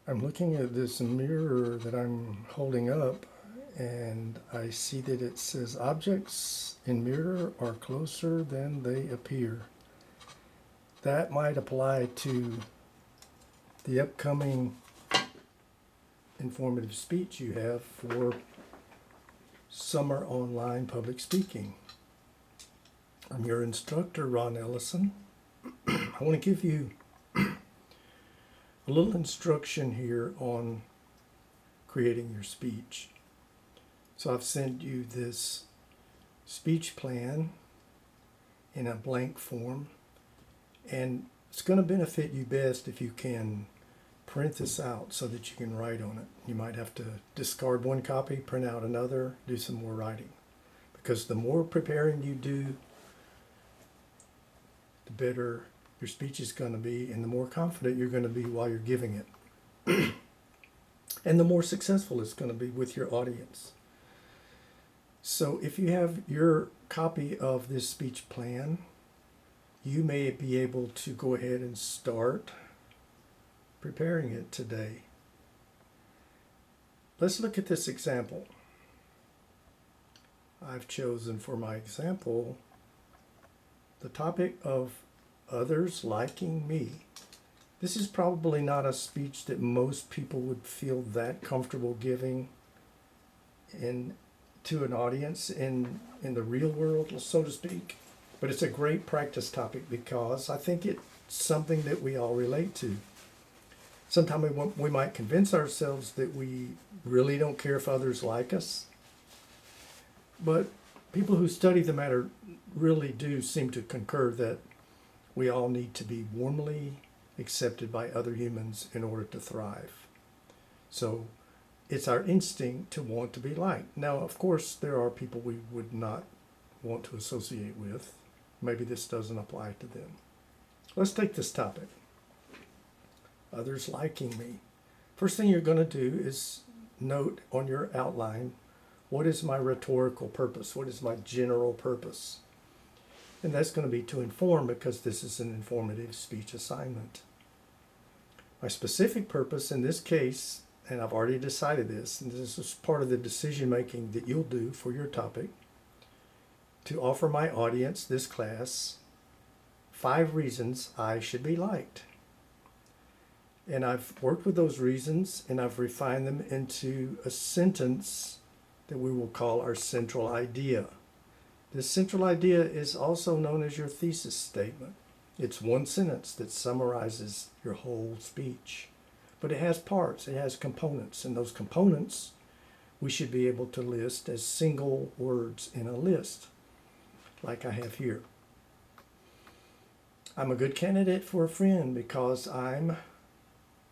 I'm looking at this mirror that I'm holding up, and I see that it says objects in mirror are closer than they appear. That might apply to the upcoming informative speech you have for summer online public speaking. I'm your instructor, Ron Ellison. I want to give you a little instruction here on creating your speech. So I've sent you this speech plan in a blank form, and it's going to benefit you best if you can print this out so that you can write on it. You might have to discard one copy, print out another, do some more writing, because the more preparing you do, the better your speech is going to be, and the more confident you're going to be while you're giving it. And the more successful it's going to be with your audience. So if you have your copy of this speech plan, you may be able to go ahead and start preparing it today. Let's look at this example. I've chosen for my example the topic of others liking me. This is probably not a speech that most people would feel that comfortable giving to an audience in the real world, so to speak. But it's a great practice topic because I think it's something that we all relate to. Sometimes we might convince ourselves that we really don't care if others like us. But people who study the matter really do seem to concur that we all need to be warmly accepted by other humans in order to thrive. So it's our instinct to want to be liked. Now, of course, there are people we would not want to associate with. Maybe this doesn't apply to them. Let's take this topic. Others liking me. First thing you're going to do is note on your outline, what is my rhetorical purpose? What is my general purpose? And that's going to be to inform, because this is an informative speech assignment. My specific purpose in this case, and I've already decided this, and this is part of the decision making that you'll do for your topic, to offer my audience, this class, 5 reasons I should be liked. And I've worked with those reasons, and I've refined them into a sentence that we will call our central idea. This central idea is also known as your thesis statement. It's one sentence that summarizes your whole speech. But it has parts, it has components, and those components we should be able to list as single words in a list, like I have here. I'm a good candidate for a friend because I'm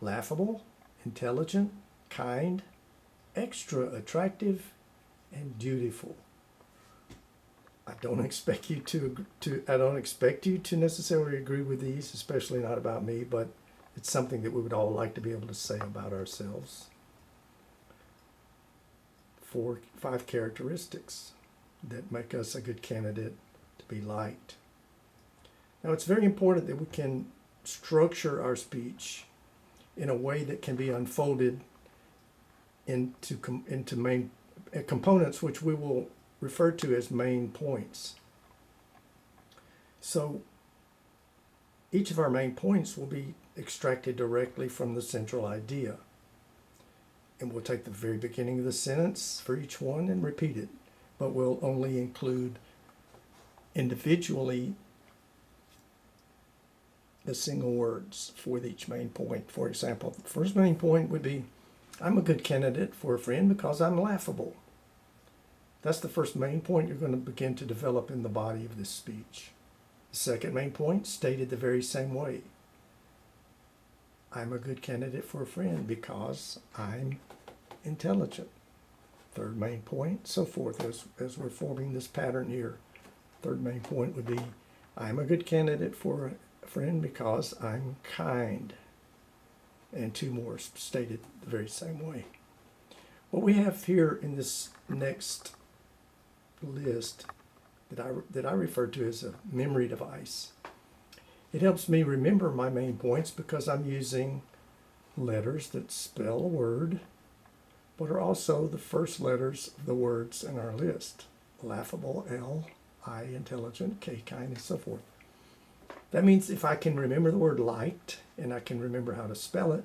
laughable, intelligent, kind, extra attractive, and dutiful. I don't expect you to necessarily agree with these, especially not about me, but it's something that we would all like to be able to say about ourselves. 5 characteristics that make us a good candidate to be liked. Now, it's very important that we can structure our speech in a way that can be unfolded into main components, which we will refer to as main points. So each of our main points will be extracted directly from the central idea. And we'll take the very beginning of the sentence for each one and repeat it, but we'll only include individually the single words for each main point. For example, the first main point would be, I'm a good candidate for a friend because I'm laughable. That's the first main point you're going to begin to develop in the body of this speech. The second main point, stated the very same way. I'm a good candidate for a friend because I'm intelligent. Third main point, so forth, as we're forming this pattern here. Third main point would be, I'm a good candidate for a friend because I'm kind. And 2 more stated the very same way. What we have here in this next list that I refer to as a memory device. It helps me remember my main points because I'm using letters that spell a word, but are also the first letters of the words in our list. Laughable, L, I, intelligent, K, kind, and so forth. That means if I can remember the word liked and I can remember how to spell it,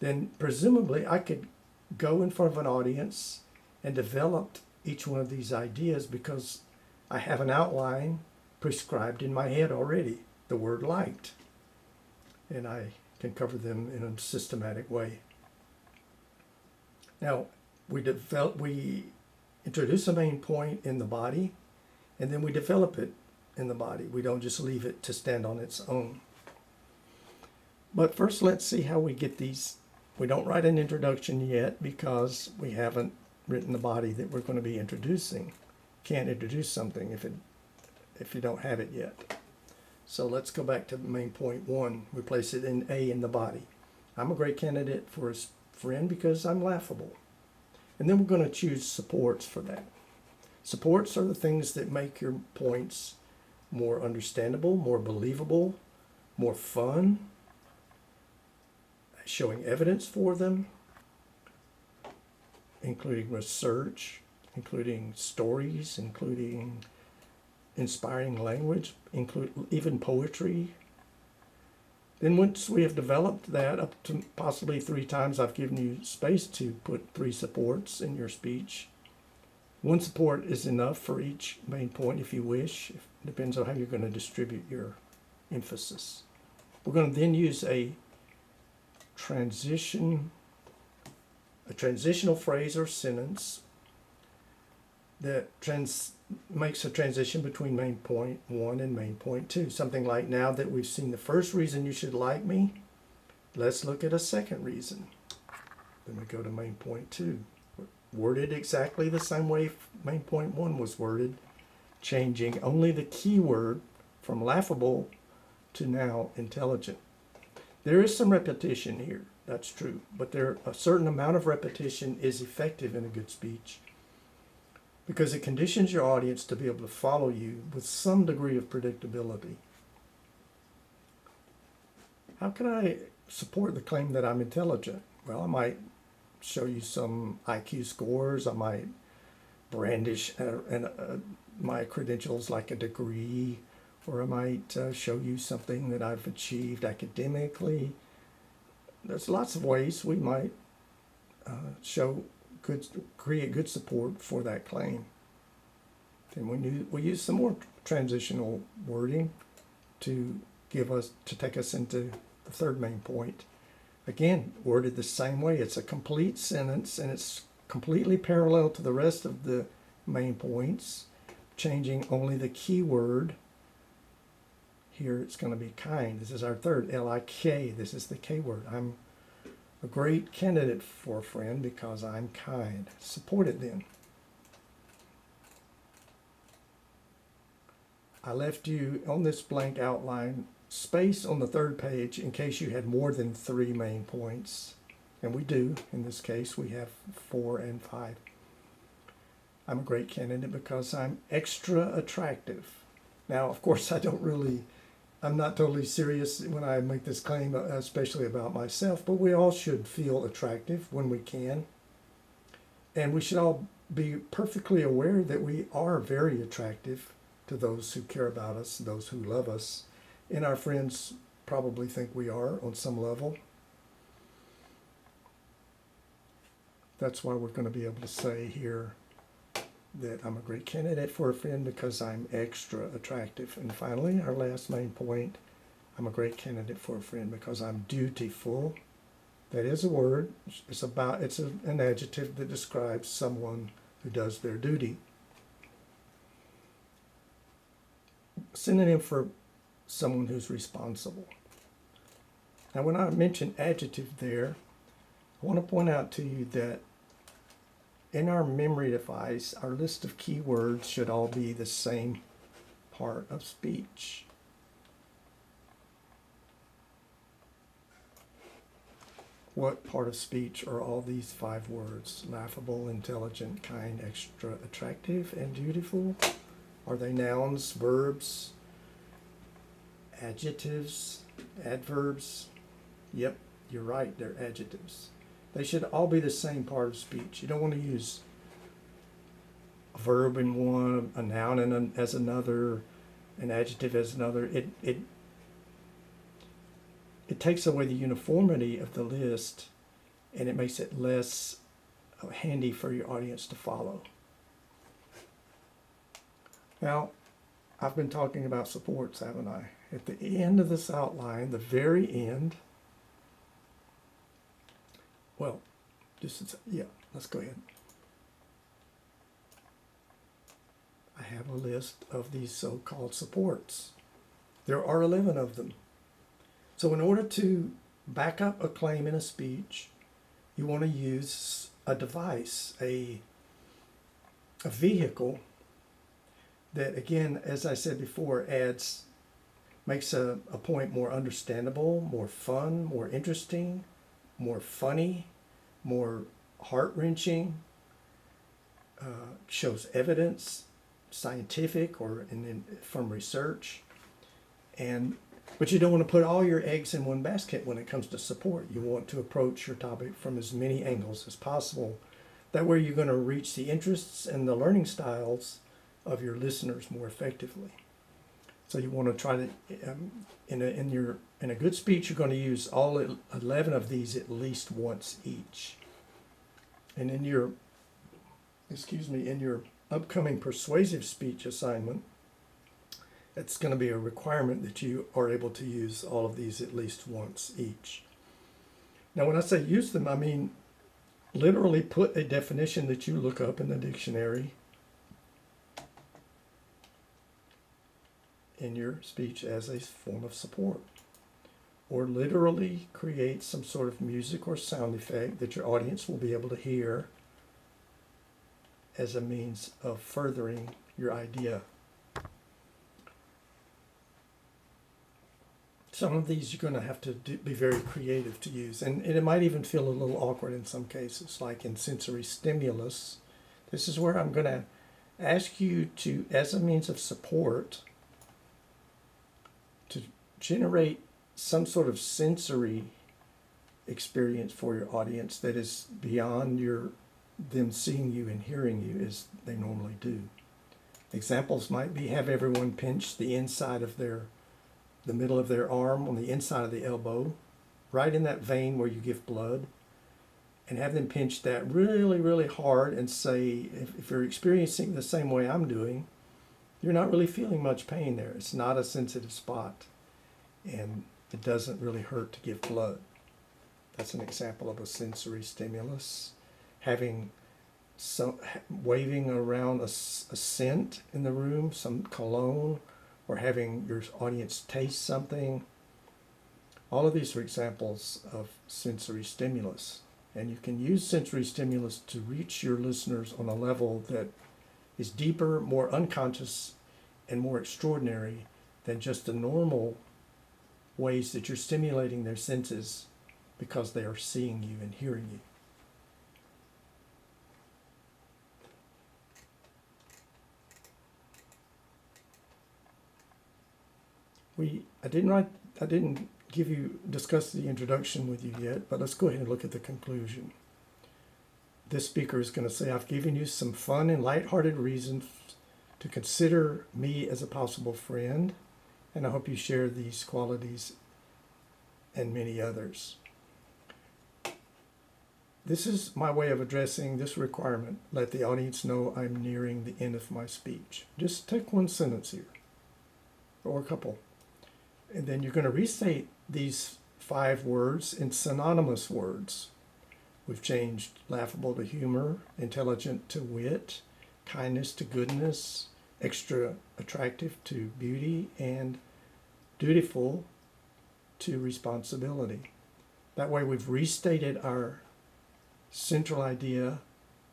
then presumably I could go in front of an audience and develop each one of these ideas because I have an outline prescribed in my head already, the word liked. And I can cover them in a systematic way. Now, we introduce a main point in the body, and then we develop it in the body. We don't just leave it to stand on its own. But first, let's see how we get these. We don't write an introduction yet because we haven't written the body that we're going to be introducing. Can't introduce something if you don't have it yet. So let's go back to main point 1. We place it in A in the body. I'm a great candidate for a friend because I'm laughable. And then we're going to choose supports for that. Supports are the things that make your points more understandable, more believable, more fun, showing evidence for them, including research, including stories, including inspiring language, include even poetry. Then once we have developed that up to possibly 3 times, I've given you space to put 3 supports in your speech. 1 support is enough for each main point if you wish. It depends on how you're going to distribute your emphasis. We're going to then use a transitional phrase or sentence that makes a transition between main point 1 and main point 2. Something like, now that we've seen the first reason you should like me, let's look at a second reason. Then we go to main point 2. Worded exactly the same way main point 1 was worded, changing only the key word from laughable to now intelligent. There is some repetition here, that's true, but a certain amount of repetition is effective in a good speech, because it conditions your audience to be able to follow you with some degree of predictability. How can I support the claim that I'm intelligent? Well, I might show you some IQ scores. I might brandish my credentials like a degree, or I might show you something that I've achieved academically. There's lots of ways we might create good support for that claim. And we use some more transitional wording to take us into the third main point. Again, worded the same way. It's a complete sentence and it's completely parallel to the rest of the main points, changing only the key word. Here it's going to be kind. This is our third, L-I-K. This is the K word. I'm a great candidate for a friend because I'm kind. Support it then. I left you on this blank outline space on the 3rd page in case you had more than 3 main points. And we do. In this case, we have 4 and 5. I'm a great candidate because I'm extra attractive. Now, of course, I'm not totally serious when I make this claim, especially about myself, but we all should feel attractive when we can. And we should all be perfectly aware that we are very attractive to those who care about us, those who love us. And our friends probably think we are on some level. That's why we're going to be able to say here that I'm a great candidate for a friend because I'm extra attractive. And finally, our last main point, I'm a great candidate for a friend because I'm dutiful. That is a word. It's an adjective that describes someone who does their duty. Synonym for someone who's responsible. Now, when I mention adjective there, I want to point out to you that in our memory device, our list of keywords should all be the same part of speech. What part of speech are all these 5 words? Laughable, intelligent, kind, extra, attractive, and dutiful? Are they nouns, verbs, adjectives, adverbs? Yep, you're right, they're adjectives. They should all be the same part of speech. You don't want to use a verb in one, a noun as another, an adjective as another. It takes away the uniformity of the list, and it makes it less handy for your audience to follow. Now, I've been talking about supports, haven't I? At the end of this outline, the very end, well, let's go ahead. I have a list of these so-called supports. There are 11 of them. So in order to back up a claim in a speech, you want to use a device, a vehicle that, again, as I said before, makes a point more understandable, more fun, more interesting, more funny, more heart-wrenching, shows evidence, scientific or from research, but you don't want to put all your eggs in one basket when it comes to support. You want to approach your topic from as many angles as possible. That way you're going to reach the interests and the learning styles of your listeners more effectively. So you want to try to, in a good speech, you're going to use all 11 of these at least once each. And in your upcoming persuasive speech assignment, it's going to be a requirement that you are able to use all of these at least once each. Now, when I say use them, I mean literally put a definition that you look up in the dictionary in your speech as a form of support, or literally create some sort of music or sound effect that your audience will be able to hear as a means of furthering your idea. Some of these you're going to have to be very creative to use, and it might even feel a little awkward in some cases, like in sensory stimulus. This is where I'm going to ask you to, as a means of support, to generate some sort of sensory experience for your audience that is beyond them seeing you and hearing you as they normally do. Examples might be have everyone pinch the inside of the middle of their arm on the inside of the elbow, right in that vein where you give blood, and have them pinch that really, really hard and say, if you're experiencing the same way I'm doing, you're not really feeling much pain there. It's not a sensitive spot, and it doesn't really hurt to give blood. That's an example of a sensory stimulus. Waving around a scent in the room, some cologne, or having your audience taste something. All of these are examples of sensory stimulus. And you can use sensory stimulus to reach your listeners on a level that is deeper, more unconscious, and more extraordinary than just the normal ways that you're stimulating their senses because they are seeing you and hearing you. I didn't discuss the introduction with you yet, but let's go ahead and look at the conclusion. This speaker is going to say, I've given you some fun and lighthearted reasons to consider me as a possible friend, and I hope you share these qualities and many others. This is my way of addressing this requirement. Let the audience know I'm nearing the end of my speech. Just take one sentence here, or a couple. And then you're going to restate these 5 words in synonymous words. We've changed laughable to humor, intelligent to wit, kindness to goodness, extra attractive to beauty, and dutiful to responsibility. That way we've restated our central idea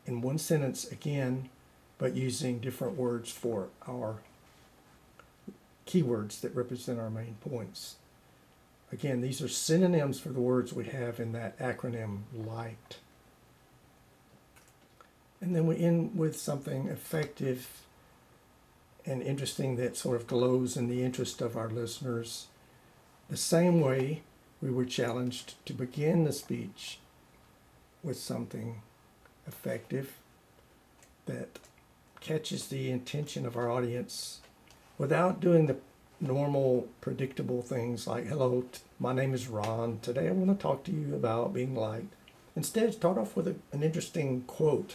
in one sentence again, but using different words for our keywords that represent our main points. Again, these are synonyms for the words we have in that acronym LIGHT. And then we end with something effective and interesting that sort of glows in the interest of our listeners. The same way we were challenged to begin the speech with something effective that catches the attention of our audience without doing the normal predictable things like, hello, my name is Ron. Today I want to talk to you about being liked. Instead, start off with an interesting quote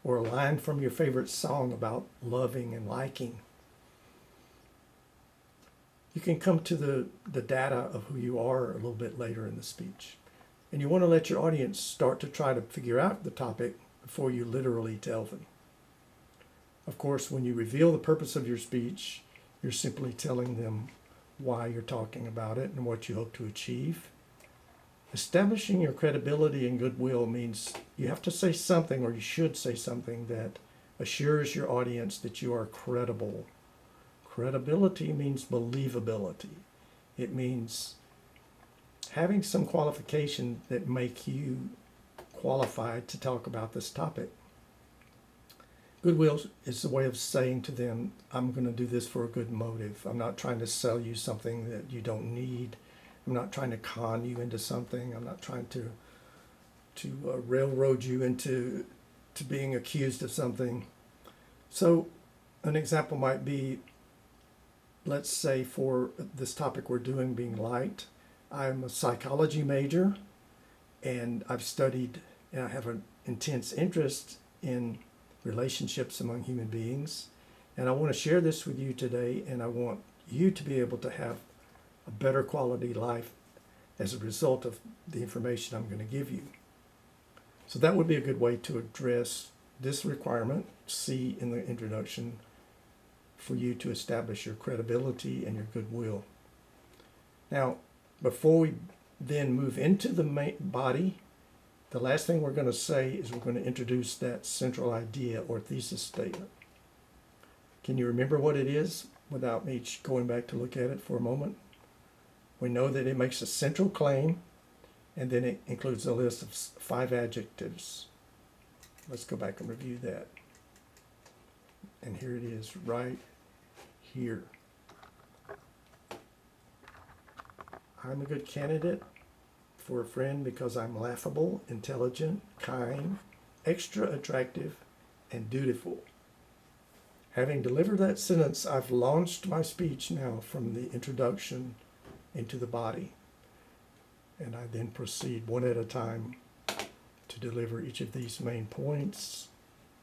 or a line from your favorite song about loving and liking. You can come to the data of who you are a little bit later in the speech. And you want to let your audience start to try to figure out the topic before you literally tell them. Of course, when you reveal the purpose of your speech, you're simply telling them why you're talking about it and what you hope to achieve. Establishing your credibility and goodwill means you have to say something, or you should say something, that assures your audience that you are credible. Credibility means believability. It means having some qualification that make you qualified to talk about this topic. Goodwill is a way of saying to them, I'm going to do this for a good motive. I'm not trying to sell you something that you don't need. I'm not trying to con you into something. I'm not trying to railroad you into being accused of something. So an example might be, let's say for this topic we're doing, being liked, I'm a psychology major, and I've studied and I have an intense interest in relationships among human beings. And I want to share this with you today, and I want you to be able to have a better quality life as a result of the information I'm going to give you. So that would be a good way to address this requirement, C in the introduction, for you to establish your credibility and your goodwill. Now, before we then move into the main body, the last thing we're going to say is we're going to introduce that central idea or thesis statement. Can you remember what it is without me going back to look at it for a moment? We know that it makes a central claim, and then it includes a list of 5 adjectives. Let's go back and review that. And here it is right here. I'm a good candidate for a friend because I'm laughable, intelligent, kind, extra attractive, and dutiful. Having delivered that sentence, I've launched my speech now from the introduction into the body. And I then proceed one at a time to deliver each of these main points.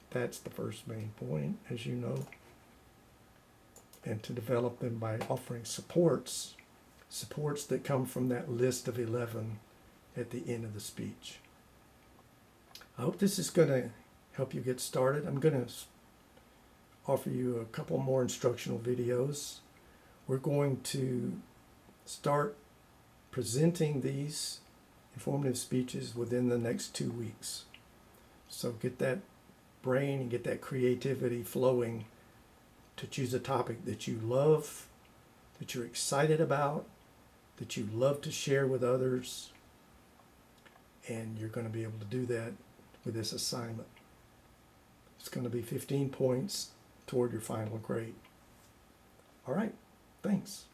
That's the first main point, as you know. And to develop them by offering supports that come from that list of 11 at the end of the speech. I hope this is going to help you get started. I'm going to offer you a couple more instructional videos. We're going to start presenting these informative speeches within the next 2 weeks. So get that brain and get that creativity flowing to choose a topic that you love, that you're excited about, that you love to share with others, and you're going to be able to do that with this assignment. It's going to be 15 points toward your final grade. All right, thanks.